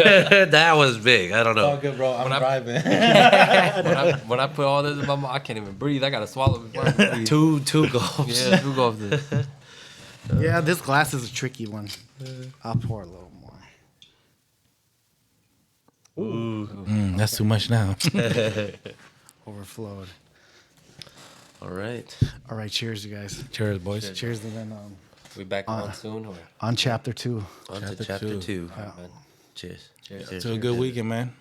That was big. I don't It's all know. good, bro. I'm driving. When I put all this in my mouth, I can't even breathe. I gotta swallow before I can breathe. Two gulps. Yeah, two go of this. Yeah, this glass is a tricky one. I'll pour a little more. That's too much now. Overflowed. All right. All right, cheers, you guys. Cheers, boys. Cheers, and then We back on soon or? on chapter 2. On to Chapter chapter two. 2. All right, man. Cheers. Cheers. To a good weekend, man.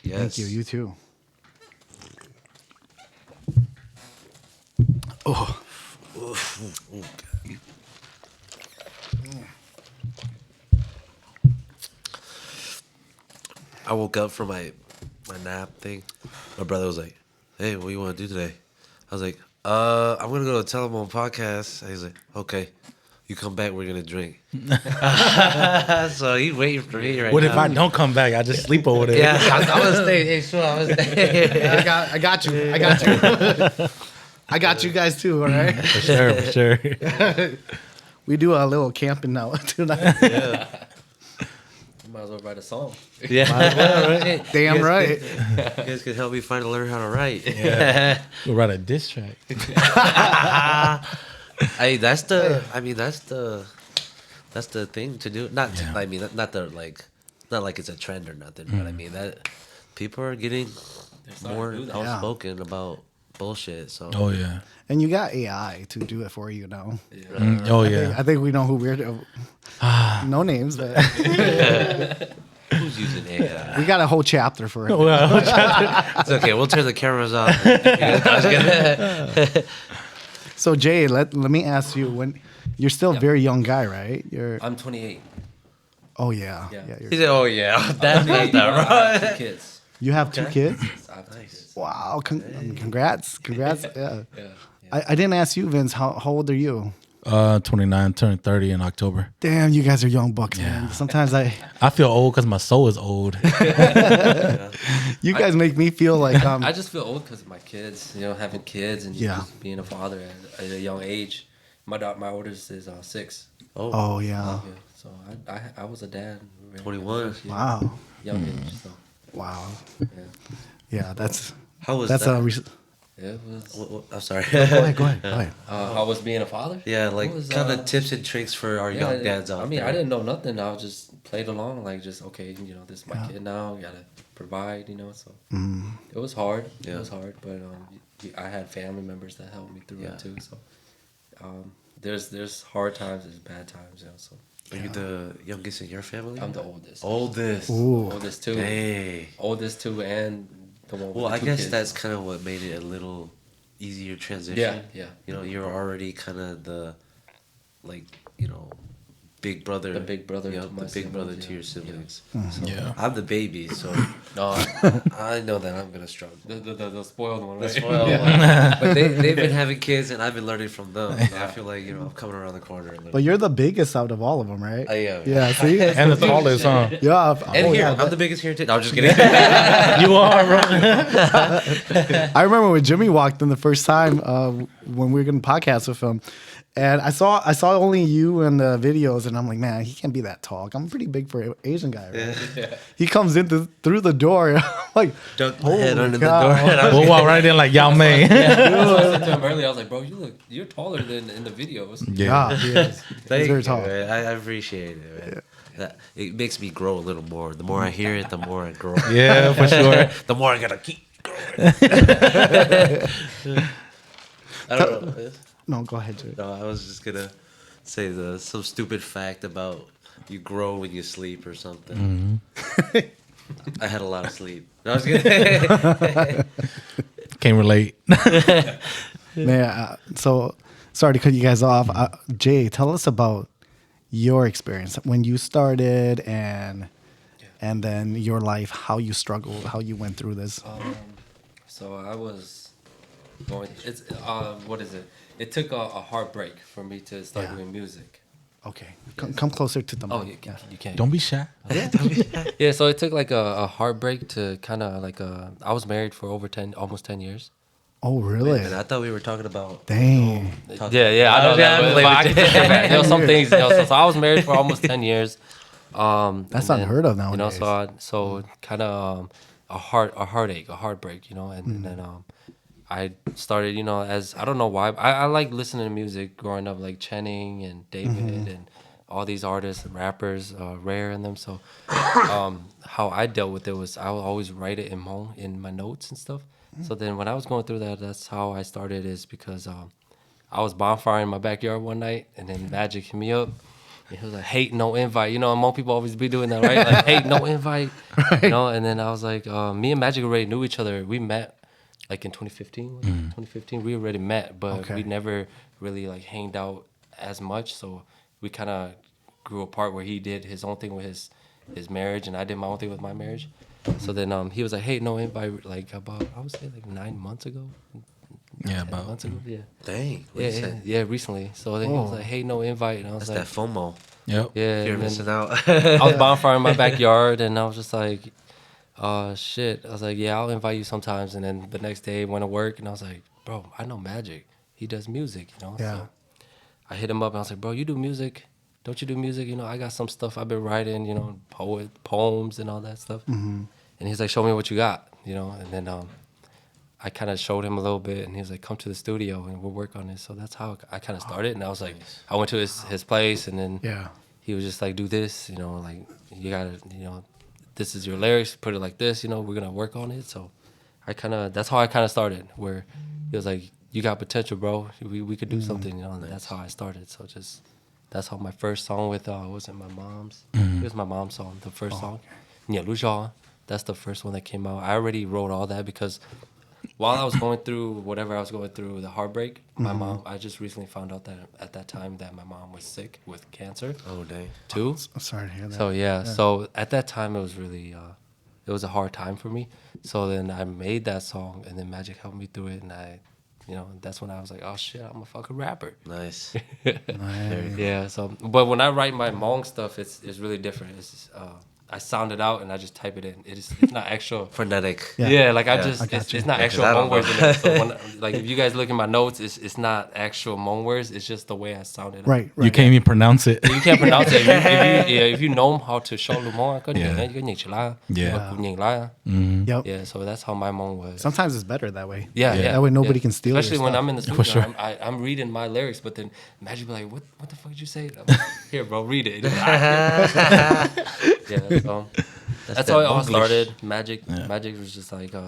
Yes. Thank you. You too. Oh, I woke up from my nap thing. My brother was like, "Hey, what do you want to do today?" I was like, I'm gonna go to a Telemon podcast." And he's like, "Okay, you come back, we're gonna drink." So he's waiting for me right What now. if I don't come back? I just sleep over there. Yeah, I'm gonna stay. Hey, sure, I'm gonna stay. I got you. I got you guys too. All right. For sure, for sure. We do a little camping now tonight. Yeah. You might as well write a song. Yeah. Damn right. You guys can help me learn how to write. Yeah. We'll write a diss track. Hey, that's the. I mean, that's the thing to do. Not. Yeah. I mean, not like it's a trend or nothing. But I mean that people are getting more do that. outspoken about bullshit. So. Oh, yeah. And you got AI to do it for you now. Oh, yeah. I think we know who we're. No names, but Who's using AI? we got a whole chapter for it. Well, It's okay. We'll turn the cameras off. I was kidding. So Jay, let me ask you: when you're still a very young guy, right? You're. I'm 28. Oh yeah. Yeah. You're, He said, "Oh yeah, that's not I that right." have 2 kids. you have 2 kids. I have 2 kids. Wow! Congrats! Yeah. Yeah. I didn't ask you, Vince. How old are you? 29, turning 30 in October. Damn, you guys are young bucks, man. Sometimes I feel old because my soul is old. you guys make me feel like I just feel old because of my kids. You know, having kids and Yeah. just being a father at a young age. My oldest is 6. Oh yeah. Yeah, so I was a dad. Really 21. Yeah, Wow. young age. So Wow. yeah, Yeah, that's How was that's that? it was. I'm sorry. Go ahead. How was being a father? Yeah, like It was, kind of tips and tricks for our young dads out I mean, there. I didn't know nothing. I just played along, like just okay. You know, this is my kid now. You gotta provide. You know, so it was hard. Yeah. It was hard, but I had family members that helped me through Yeah. it too. So there's hard times, there's bad times. You know, so Are you the youngest in your family? I'm the oldest. Oldest. Ooh. Oldest too. Hey. Oldest too, and the one. Well, with I the 2 guess kids. that's kind of what made it a little easier transition. Yeah. You know, you're already kind of the, like, you know, big brother. The big brother You know, to my the big brother siblings, to your yeah. siblings. Mm-hmm. So Yeah. I'm the baby, so No, I know that I'm gonna struggle. the spoiled one. The Right? spoiled one. But they've been having kids, and I've been learning from them. So I feel like, you know, I'm coming around the corner a little. But you're the biggest out of all of them, right? I am. Yeah. See. And the tallest, huh? Yeah. And oh, here, yeah, I'm the biggest here too. No, I'm just kidding. You are, bro. I remember when Jimmy walked in the first time when we were going to podcast with him, and I saw only you in the videos, and I'm like, man, he can't be that tall. I'm pretty big for an Asian guy, right? He comes in through the door, I'm like, Duck my head holy under cow. the door. And I was We'll walk right in like Yao Mei. I said to him earlier, I was like, bro, you're taller than in the videos. Yeah, he is. He's Thank very you, tall. man. I appreciate it, man. That, it makes me grow a little more. The more I hear it, the more I grow. Yeah, for sure. The more I gotta keep growing. I don't know. No, go ahead, Jay. No, I was just gonna say some stupid fact about you grow when you sleep or something. I had a lot of sleep. No, I was kidding. Can't relate. Man, so sorry to cut you guys off. Jay, tell us about your experience when you started and then your life, how you struggled, how you went through this. So I was going. It's what is it? It took a heartbreak for me to start Yeah. doing music. Okay, come closer to the mic. Oh, you can't. Don't be shy. Yeah, so it took like a heartbreak to kind of like I was married for almost 10 years. Oh, really? And I thought we were talking about. Dang. Yeah, I know Yeah, that. I'm But playing I with can take it back. There were some things. So I was married for almost 10 years. That's and unheard of You know, nowadays. so kind of a heartache, a heartbreak. You know, and then I started, you know, as I don't know why. I like listening to music growing up, like Channing and David and all these artists and rappers, Rare and them. So, how I dealt with it was I would always write it in my notes and stuff. So then when I was going through that, that's how I started. Is because I was bonfiring in my backyard one night, and then Magic hit me up. And he was like, "Hate no invite." You know, and more people always be doing that, right? Like, "Hate no invite." You know, and then I was like, me and Magic already knew each other. We met like in 2015. 2015, we already met, but Okay. we never really like hanged out as much. So we kind of grew apart where he did his own thing with his marriage, and I did my own thing with my marriage. So then he was like, "Hey, no invite." Like about I would say like 9 months ago. Yeah, 10 about months ago. Yeah. Dang. What Yeah, you yeah, said? yeah, recently. So then he was like, "Hey, no invite," and I was That's like, that FOMO. yep. "Yeah." You're And missing then out. I was bonfire in my backyard, and I was just like, shit." I was like, "Yeah, I'll invite you sometimes." And then the next day, went to work, and I was like, "Bro, I know Magic. He does music, you know." Yeah. So I hit him up, and I was like, "Bro, you do music? Don't you do music? You know, I got some stuff I've been writing, you know, poems and all that stuff." And he's like, "Show me what you got," you know. And then I kind of showed him a little bit, and he was like, "Come to the studio, and we'll work on this." So that's how I kind of started. And I was like, I went to his place, and then Yeah. he was just like, "Do this, you know, like you gotta, you know, this is your lyrics, put it like this, you know, we're gonna work on it." So that's how I kind of started, where he was like, "You got potential, bro. We could do something," you know. And that's how I started. So that's how my first song with wasn't my mom's. It was my mom's song, the first song. Yeah, Luja. That's the first one that came out. I already wrote all that because while I was going through whatever I was going through, the heartbreak, my mom, I just recently found out that at that time that my mom was sick with cancer Oh, dang. too. I'm sorry to hear that. So yeah, so at that time it was really, it was a hard time for me. So then I made that song, and then Magic helped me through it, and you know, that's when I was like, "Oh shit, I'm a fucking rapper." Nice. Nice. Yeah. So, but when I write my Hmong stuff, it's really different. It's I sound it out and I just type it in. It's not actual. Frenetic. Yeah. Yeah, like I Yeah. just I got it's, you. it's not Yeah, 'cause actual I Hmong don't words know. in there. So when like if you guys look at my notes, it's not actual Hmong words. It's just the way I sound it. Right. You can't even pronounce it. You can't pronounce it. If you know how to show Lumon, Yeah. yeah. Yep. Yeah, so that's how my Hmong was. Sometimes it's better that way. Yeah, yeah. That way nobody yeah. can steal Especially your when stuff. I'm in the studio, For sure. I'm reading my lyrics, but then Magic be like, "What the fuck did you say?" I'm like, "Here, bro, read it." Yeah, so that's how it all Monglish. started. Magic was just like, you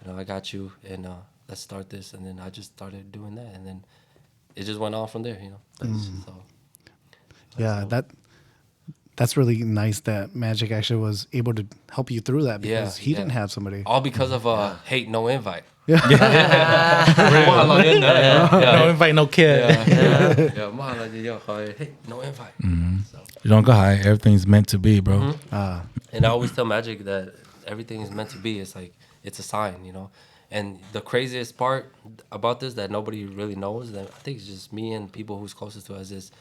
know, I got you, and let's start this, and then I just started doing that, and then it just went on from there, you know. So Yeah, that's really nice that Magic actually was able to help you through that because he didn't have somebody. all because of hate no invite. No invite, no kid. Yeah, mahalo niyo kay hate no invite. So. You don't go high. Everything's meant to be, bro. And I always tell Magic that everything is meant to be. It's like it's a sign, you know. And the craziest part about this that nobody really knows, that I think it's just me and people who's closest to us, is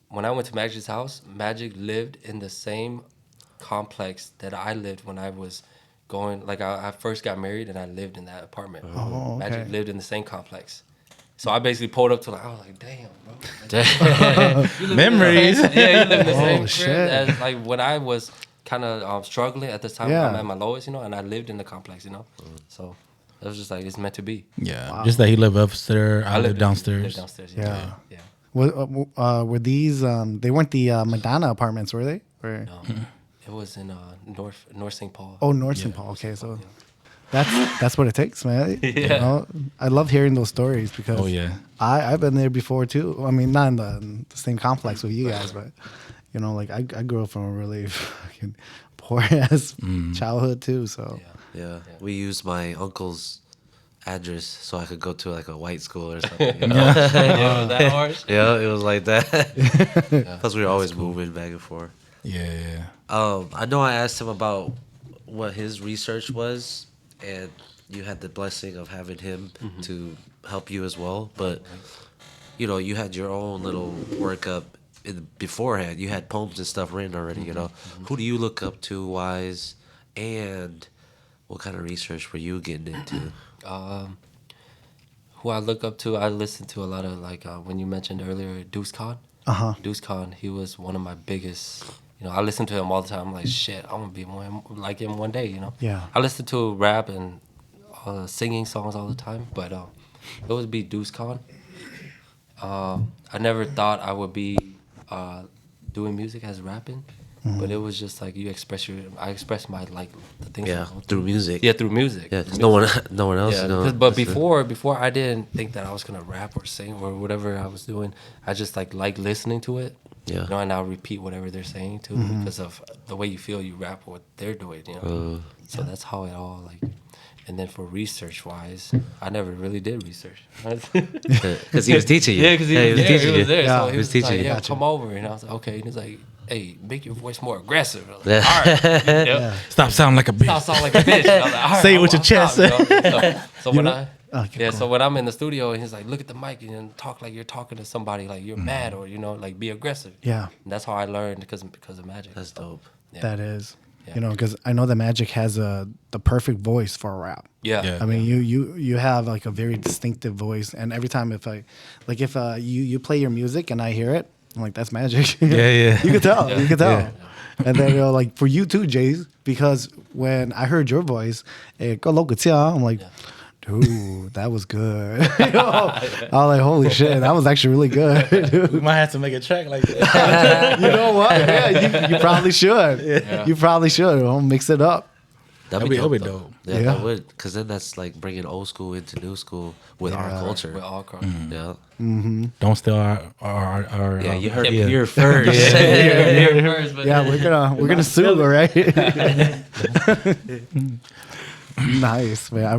when I went to Magic's house, Magic lived in the same complex that I lived when I was going. Like I first got married and I lived in that apartment. Oh, okay. Magic lived in the same complex. So I basically pulled up to I was like, "Damn, bro." Like, you live in the Memories. same- yeah, you live in the same crib shit. as like when I was kind of struggling at this time. Yeah. I'm at my lowest, you know, and I lived in the complex, you know. So it was just like it's meant to be. Yeah. Just that he lived upstairs, I lived downstairs. Lived downstairs. Yeah. Yeah. Were these? They weren't the Madonna apartments, were they? Or, No, it was in North St. Paul. oh, North St. Paul. Okay, so that's what it takes, man. Yeah. You know, I love hearing those stories because Oh, yeah. I've been there before too. I mean, not in the same complex with you guys, but you know, like I grew up from a really fucking poor ass childhood too. So Yeah. We used my uncle's address so I could go to like a white school or something. You know? Yeah, that harsh. Yeah, it was like that. Plus, we were always moving back and forth. Yeah. I know I asked him about what his research was, and you had the blessing of having him to help you as well. But you know, you had your own little workup beforehand. You had poems and stuff written already. You know, who do you look up to, wise, and what kind of research were you getting into? Who I look up to, I listen to a lot of like when you mentioned earlier, Deuce Khan. Uh-huh. Deuce Khan, he was one of my biggest You know, I listen to him all the time. I'm like, shit, I'm gonna be more like him one day. You know. Yeah. I listen to rap and singing songs all the time, but it would be Deuce Khan. I never thought I would be doing music as rapping, but it was just like I express my like the things. Yeah, I go through music. Yeah, through music. Yeah, Through no one, music. no one else. Yeah, You know, but before I didn't think that I was gonna rap or sing or whatever I was doing. I just like listening to it. Yeah. You know, and I'll repeat whatever they're saying too because of the way you feel you rap what they're doing. You know, so that's how it all like. And then for research wise, I never really did research. because he was teaching you. Yeah, because he was teaching there. you. So Yeah. he was teaching like, you. yeah, Gotcha. come over. And I was like, okay. And he's like, hey, make your voice more aggressive. I was like, Yeah. all right. Yep. Stop sounding like a bitch. I'll sound like a bitch. I was like, all right, Say it with your I'll chest. stop, you know? So when Okay, so when I'm in the studio and he's like, look at the mic and talk like you're talking to somebody, like you're mad or, you know, like be aggressive. Yeah. And that's how I learned because of Magic. That's dope. Yeah. That is. Yeah. You know, because I know that Magic has the perfect voice for a rap. Yeah. Yeah. I mean, you have like a very distinctive voice, and every time if you play your music and I hear it, I'm like, that's Magic. Yeah. You can tell. Yeah. You can tell. Yeah. And then like for you too, Jays, because when I heard your voice, I'm like, dude, that was good. You know? I was like, holy shit, that was actually really good. Dude. We might have to make a track like that. You know what? Yeah, you probably should. Yeah. You probably should. I'll mix it up. That'd be That'd be though. dope. Yeah, Yeah. that would. Because then that's like bringing old school into new school with our Yeah. culture. We're all crossed. Yeah. Don't steal our Yeah, you heard Yeah, it here first. Yeah, we're gonna sue, all right? Nice, man. I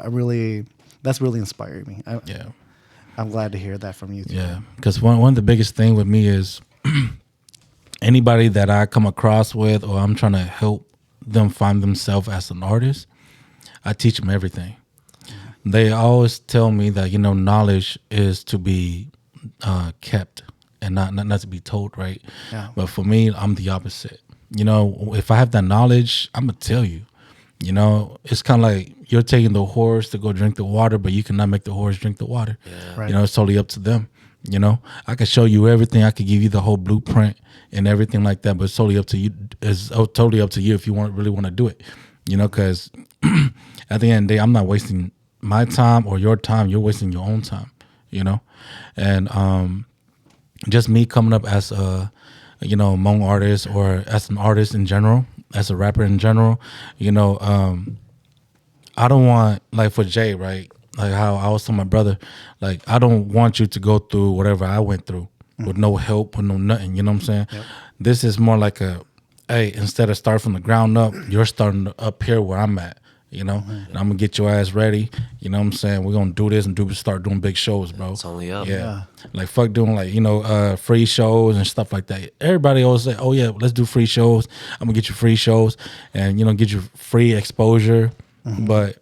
really, that's really inspiring me. Yeah. I'm glad to hear that from you too. Yeah, because one of the biggest thing with me is anybody that I come across with or I'm trying to help them find themselves as an artist, I teach them everything. They always tell me that, you know, knowledge is to be kept and not to be told, right? Yeah. But for me, I'm the opposite. You know, if I have that knowledge, I'm going to tell you. You know, it's kind of like you're taking the horse to go drink the water, but you cannot make the horse drink the water. Right. You know, it's totally up to them. You know, I can show you everything. I could give you the whole blueprint and everything like that, but it's totally up to you. It's totally up to you if you really want to do it. You know, because at the end of the day, I'm not wasting my time or your time. You're wasting your own time. You know, and just me coming up as a Hmong artist or as an artist in general, as a rapper in general, you know, I don't want, like for Jay, right? Like how I was telling my brother, like I don't want you to go through whatever I went through with no help, with no nothing. You know what I'm saying? Yep. This is more like hey, instead of start from the ground up, you're starting up here where I'm at. You know, and I'm gonna get your ass ready. You know what I'm saying? We're gonna do this and start doing big shows, bro. It's only up. Yeah. Like fuck doing like, free shows and stuff like that. Everybody always say, oh yeah, let's do free shows. I'm gonna get you free shows and, get you free exposure. But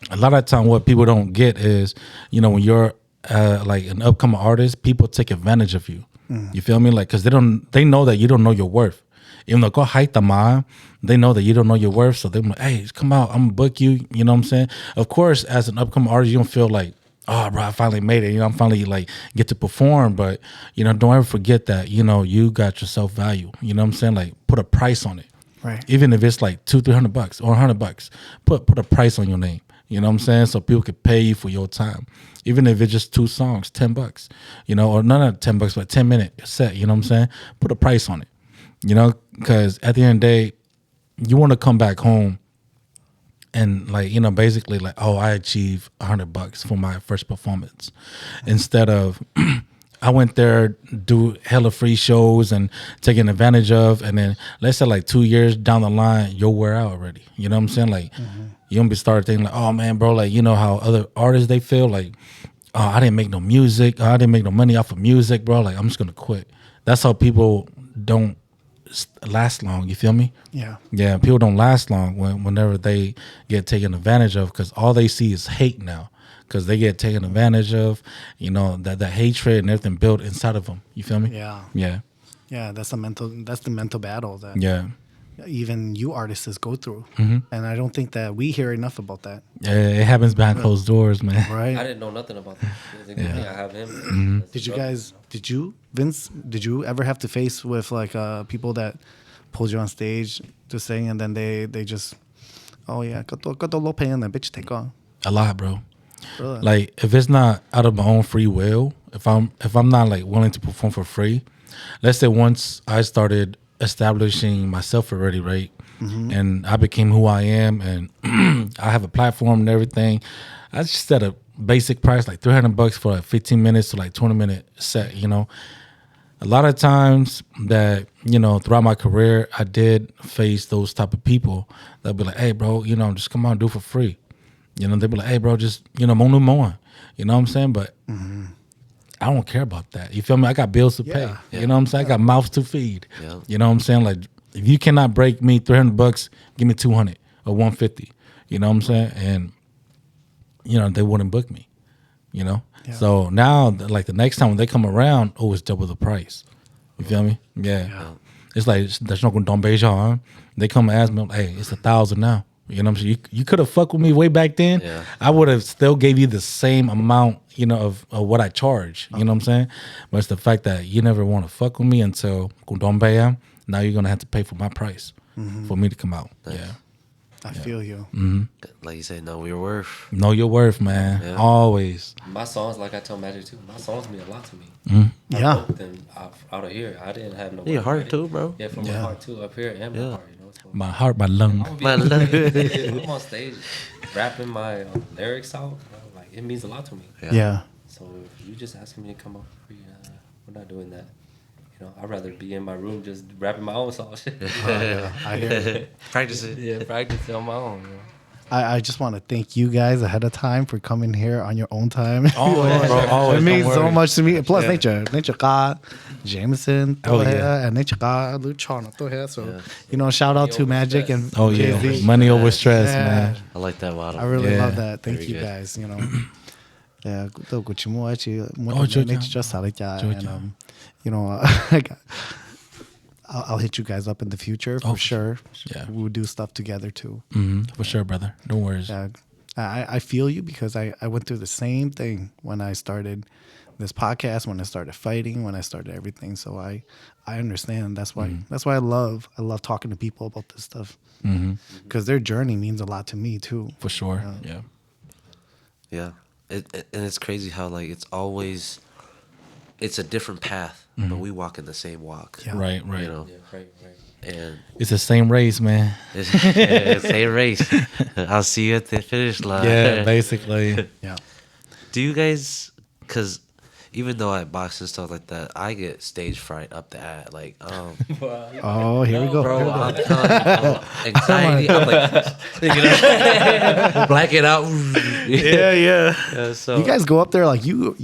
a lot of time what people don't get is, when you're like an upcoming artist, people take advantage of you. You feel me? Like, cause they know that you don't know your worth. Even though go hide the mind, they know that you don't know your worth. So they're like, hey, come out, I'm gonna book you. You know what I'm saying? Of course, as an upcoming artist, you don't feel like, oh, bro, I finally made it. I'm finally like get to perform. But, don't ever forget that, you got your self value. You know what I'm saying? Like put a price on it. Right. Even if it's like $200-300 or $100, put a price on your name. You know what I'm saying? So people could pay you for your time. Even if it's just 2 songs, $10, or not $10, but 10-minute set. You know what I'm saying? Put a price on it. Because at the end of the day, you want to come back home and basically like, oh, I achieved $100 for my first performance. Instead of I went there, do hella free shows and taken advantage of, and then let's say like 2 years down the line, you'll wear out already. You know what I'm saying? Like you don't be started thinking like, oh man, bro, like how other artists they feel like, oh, I didn't make no music, I didn't make no money off of music, bro. Like I'm just gonna quit. That's how people don't last long. You feel me? Yeah, people don't last long whenever they get taken advantage of, because all they see is hate now, because they get taken advantage of, that hatred and everything built inside of them. You feel me? Yeah. Yeah. Yeah, that's the mental battle that Yeah. even you artists go through, Mm-hmm. and I don't think that we hear enough about that. It happens behind closed doors, man. Right? I didn't know nothing about that. It's a good thing I have him. Mm-hmm. as a Did you brother, guys? Did you, Vince? Did you ever have to face with like people that pulled you on stage to sing, and then they just, oh yeah, got low pay and then bitch take on. A lot, bro. Really? Like if it's not out of my own free will, if I'm not like willing to perform for free, let's say once I started establishing myself already, right, and I became who I am, and I have a platform and everything, I just set a basic price like $300 for like 15 minutes to like 20-minute set. You know, a lot of times that throughout my career, I did face those type of people that'll be like, "Hey, bro, just come on, do it for free." They'd be like, "Hey, bro, just Moua Moua." You know what I'm saying? But I don't care about that. You feel me? I got bills to pay. Yeah. You know what I'm saying? I got mouths to feed. Yeah. You know what I'm saying? Like if you cannot break me $300, give me 200 or 150. You know what I'm saying? And they wouldn't book me. Yeah. So now, like the next time when they come around, it's double the price. You feel me? Yeah. It's like there's no Dombeja. They come and ask me, "Hey, it's 1,000 now." You know what I'm saying? You could have fucked with me way back then. Yeah. I would have still gave you the same amount, of what I charge. You know what I'm saying? But it's the fact that you never want to fuck with me until Dombeja. Now you're gonna have to pay for my price for me to come out. Yeah. I feel you. Like you said, know your worth. Know your worth, man. Yeah. Always. My songs, like I tell Magic too, my songs mean a lot to me. Yeah. I wrote them out of here. I didn't have no. Your money heart ready. too, bro. Yeah, from my heart too, up here and my heart. So My heart, my lung. I'm My love. I'm on stage rapping my lyrics out. Like it means a lot to me. Yeah. So if you just asking me to come up for free, we're not doing that. I'd rather be in my room just rapping my own song. I hear it. Practice it. Yeah, practice it on my own. I just want to thank you guys ahead of time for coming here on your own time. Always, bro. Always. It means Don't so worry. much to me. Plus, nature ka Jameson, Oh, yeah. and nature ka Luchana to here. So, shout out to Magic and Oh yeah. KZ. Money over stress, Yeah. man. I like that model. I really Yeah. love that. Thank Very you good. guys. Yeah, 또 고치모 아치 뭐 좋죠. nature 살았자, and 좋죠. I'll hit you guys up in the future for sure. Yeah. We'll do stuff together too. For sure, brother. No worries. Yeah, I feel you because I went through the same thing when I started this podcast, when I started fighting, when I started everything. So I understand. That's why I love talking to people about this stuff because their journey means a lot to me too. For sure. Yeah. Yeah. And it's crazy how like it's a different path, but we walk in the same walk. Yeah. Right. You know, Yeah, right. and It's the same race, man. it's a race. I'll see you at the finish line. Yeah, basically. Yeah. Do you guys? Because even though I box and stuff like that, I get stage fright up the ass. Like, Oh, here we go. bro, Here we go. I'm telling you, anxiety. I'm like, black it out. Yeah. So You guys go up there like you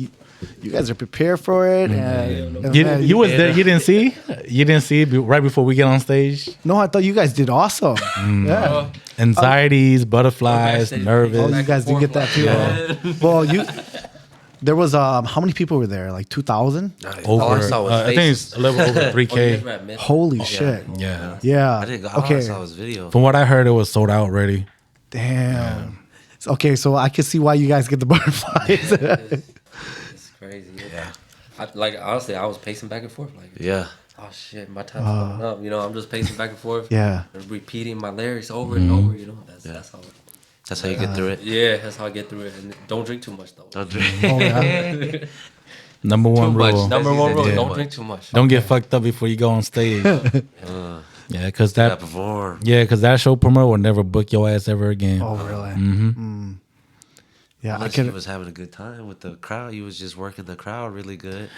guys are prepared for it. And You was there. You didn't see? You didn't see right before we get on stage? No, I thought you guys did awesome. Yeah. Anxieties, butterflies, Backstage. Oh, nervous. you guys did get that too. huh? Well, there was how many people were there? Like 2,000? Over, all I saw was I think faces. it's a little over Oh, you guys 3K. were at Myth? Holy shit. Yeah. Yeah. I didn't go. All I Okay. saw was video. From what I heard, it was sold out already. Damn. Okay, so I can see why you guys get the butterflies. It's crazy. Yeah. Honestly, I was pacing back and forth. Like, Yeah. oh shit, my time's coming up. I'm just pacing back and forth. Yeah. And repeating my lyrics over and over. That's how. That's how you get through it. Yeah, that's how I get through it. And don't drink too much though. Don't drink. Oh, yeah. Number one much. rule. Number one rule: Yeah. don't drink too much. Don't get fucked up before you go on stage. Yeah, because That that perform. that show promoter will never book your ass ever again. Oh, really? Yeah, Unless I you could. was having a good time with the crowd. You was just working the crowd really good.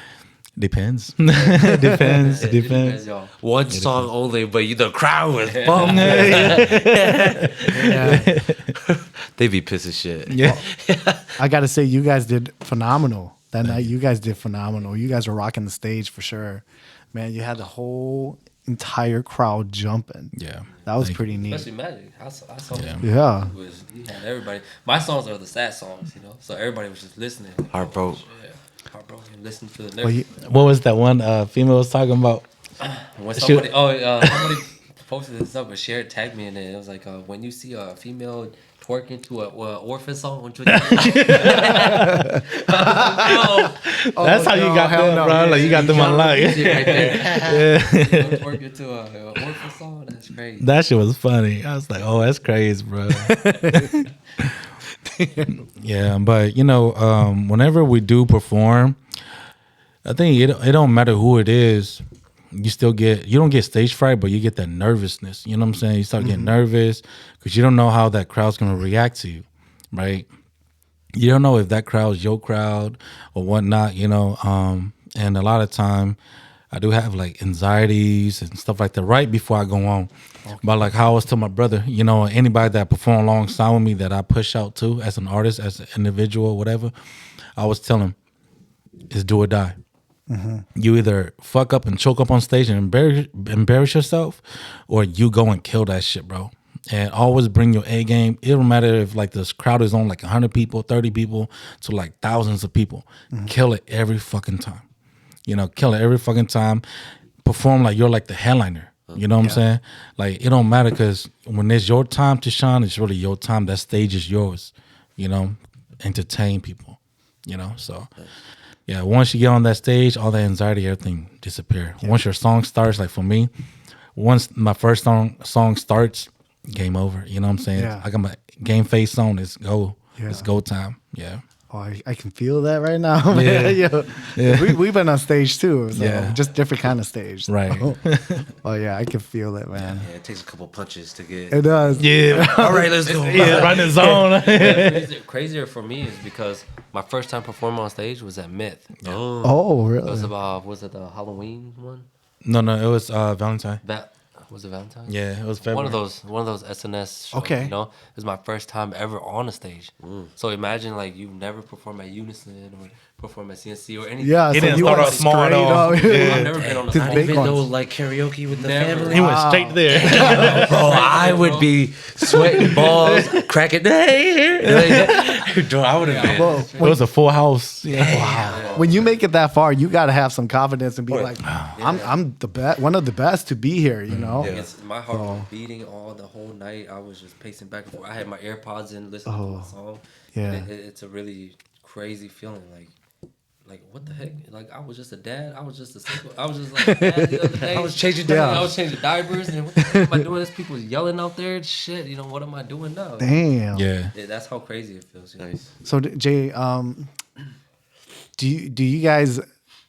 Depends. Depends. It Depends. y'all. One song only, but the crowd was pumped. They be pissed as shit. Yeah. I got to say, you guys did phenomenal. That night, you guys did phenomenal. You guys were rocking the stage for sure. Man, you had the whole entire crowd jumping. Yeah. That was Thank pretty neat. Especially Magic. I saw Yeah. him. Yeah. He had everybody. My songs are the sad songs, so everybody was just listening. Like, Heartbroke. shit. Heartbroken. Listen to the Well, lyrics. you, What was that one female was talking about? When Shoot. somebody posted this up, but shared tagged me in it. It was like, when you see a female twerking to a orphan song, what you do? I was like, no. That's how you got hell them, no. bro. Like you got them on lock. Music right there. Twerking to a orphan song. That's crazy. That shit was funny. I was like, oh, that's crazy, bro. Yeah, but whenever we do perform, I think it don't matter who it is. You don't get stage fright, but you get that nervousness. You know what I'm saying? You start getting nervous because you don't know how that crowd's gonna react to you, right? You don't know if that crowd's your crowd or whatnot. And a lot of time, I do have like anxieties and stuff like that right before I go on. Okay. But like how I was telling my brother, anybody that perform alongside with me that I push out to as an artist, as an individual, whatever, I was telling him, it's do or die. Mm-hmm. You either fuck up and choke up on stage and embarrass yourself, or you go and kill that shit, bro. And always bring your A game. It don't matter if like this crowd is on like 100 people, 30 people, to like thousands of people. Mm-hmm. Kill it every fucking time. Kill it every fucking time. Perform like you're like the headliner. You know what I'm saying? Like it don't matter because when it's your time to shine, it's really your time. That stage is yours. Entertain people. So. Yeah, once you get on that stage, all that anxiety, everything disappear. Yeah. Once your song starts, like for me, once my first song starts, game over. You know what I'm saying? Yeah. I got my game face on. It's go. Yeah. It's go time. Yeah. Oh, I can feel that right now. Yeah. Yeah. We've been on stage too. So just different kind of stage. So. Right. Oh yeah, I can feel it, man. Yeah, it takes a couple punches to get. It does. Yeah. All right, let's go. Yeah, run the zone. Crazier for me is because my first time performing on stage was at Myth. Oh, really? It was it the Halloween one? No, it was Valentine. Was it Valentine? Yeah, it was February. One of those SNS shows. Okay. It was my first time ever on a stage. So imagine like you've never performed at Unison or performed at CNC or anything. Yeah, it so didn't you start went off small at straight all. up. Yeah. I've never been on a Big stage. Even ones. though like karaoke with the Never. family. He went straight there. Bro, I would be sweating balls, cracking. Bro, I would have been. Well, It was a full house. Yeah. wow. When you make it that far, you got to have some confidence and be like, I'm the best, one of the best to be here. My heart was beating all the whole night. I was just pacing back and forth. I had my AirPods in, listening to the song. Yeah. It's a really crazy feeling. Like what the heck? Like I was just a dad. I was just like a dad the other day. I was changing diapers. I was changing diapers, and what the heck am I doing? There's people yelling out there. Shit, what am I doing now? Damn. Yeah. That's how crazy it feels. Nice. So Jay, do you guys?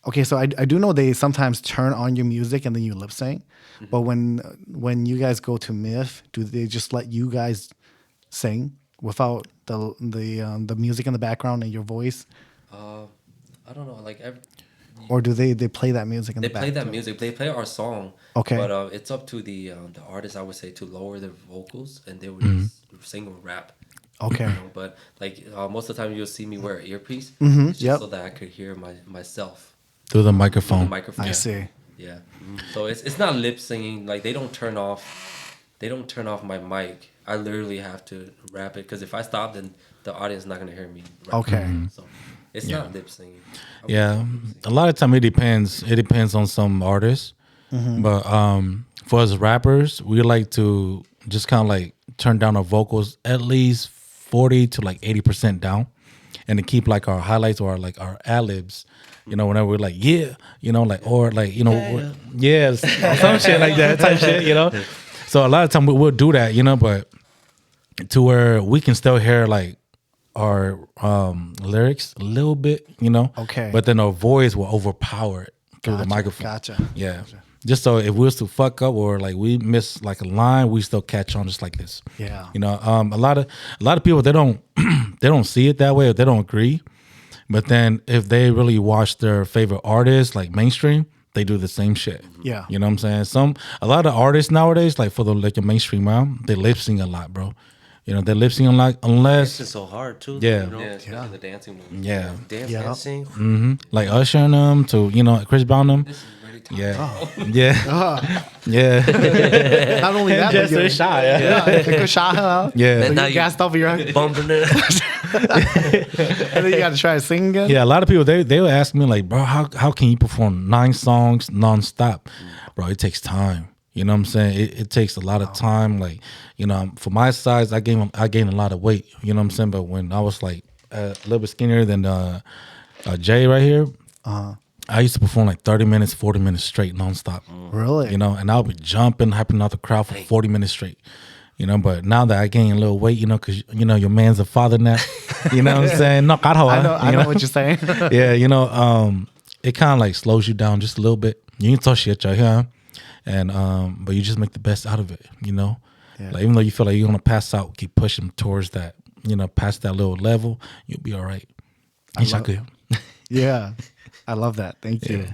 Okay, so I do know they sometimes turn on your music and then you lip sync, but when you guys go to Myth, do they just let you guys sing without the music in the background and your voice? I don't know, or do they play that music in the background? They play that music. They play our song. Okay. But it's up to the artist, I would say, to lower their vocals and they would just sing or rap. Okay. But most of the time you'll see me wear an earpiece. Mm-hmm. It's just so that I could hear myself Through the microphone. I see. Yeah. So it's not lip singing. Like they don't turn off my mic. I literally have to rap it because if I stop, then the audience is not gonna hear me. Rap. Okay. So it's not lip singing. Yeah, a lot of time it depends. It depends on some artists, but for us rappers, we like to just kind of like turn down our vocals at least 40 to like 80% down, and to keep like our highlights or like our ad libs. Whenever we're like some shit like that type shit. So a lot of time we'll do that, but to where we can still hear like our lyrics a little bit, Okay. but then our voice will overpower it through the microphone. Gotcha. Yeah. Just so if we was to fuck up or like we miss like a line, we still catch on just like this. Yeah. A lot of people they don't they don't see it that way or they don't agree. But then if they really watch their favorite artists like mainstream, they do the same shit. Yeah. You know what I'm saying? A lot of artists nowadays, like for the like your mainstream album, they lip sync a lot, bro. They're lip syncing a lot unless It's so hard too. Yeah. Especially the dancing moves. yeah. Dancing. Like Usher and them to Chris Brown them. This is really tough. Yeah. Yeah. Not only that, but you're shy. take a shot, huh? Yeah. And now You you gassed over your head, bumping it. and then you got to try to sing again. Yeah, a lot of people they will ask me like, bro, how can you perform 9 songs nonstop? Bro, it takes time. You know what I'm saying? It takes a lot of time. Like, you know, for my size, I gained a lot of weight. You know what I'm saying? But when I was like a little bit skinnier than Jay right here, I used to perform like 30 minutes, 40 minutes straight, nonstop. Really? You know, and I'll be jumping, hyping out the crowd for 40 minutes straight. You know, but now that I gain a little weight, you know, because, you know, your man's a father now. You know what I'm saying? No, I know what you're saying. Yeah, you know, it kind of like slows you down just a little bit. You can talk shit right here, and but you just make the best out of it. You know, like even though you feel like you're gonna pass out, keep pushing towards that. You know, past that little level, you'll be all right. Yeah, I love that. Thank you,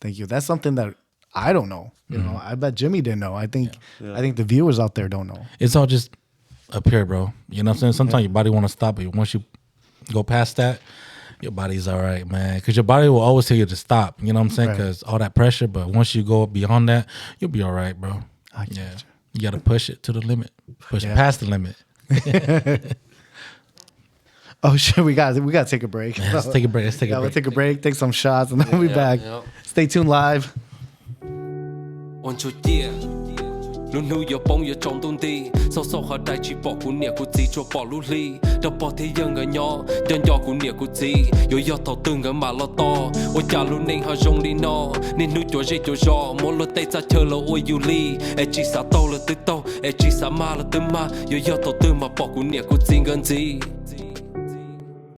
thank you. That's something that I don't know. You know, I bet Jimmy didn't know. I think the viewers out there don't know. It's all just up here, bro. You know what I'm saying? Sometimes your body want to stop, but once you go past that, your body's all right, man. Because your body will always tell you to stop. You know what I'm saying? Because all that pressure. But once you go beyond that, you'll be all right, bro. You got to push it to the limit. Push it past the limit. Oh shit, we got to take a break. Yeah, let's take a break. We'll take a break, take some shots, and then we'll be back. Stay tuned live. Luôn nuôi giờ bóng giờ trong tôn ti sau sau họ đại chỉ bỏ của nè của gì cho bỏ lũ ly đâu bỏ thế dân ở nhỏ do của nè của gì yo yo thầu tương ở mà lo to ôi cha luôn nên họ rong đi no nên nuôi cho dễ cho gió mỗi lần tay ra chơi là ôi you ly e chỉ sa tàu là tới tàu e chỉ sa ma là tới ma yo yo thầu tương mà bỏ của nè của gì gần gì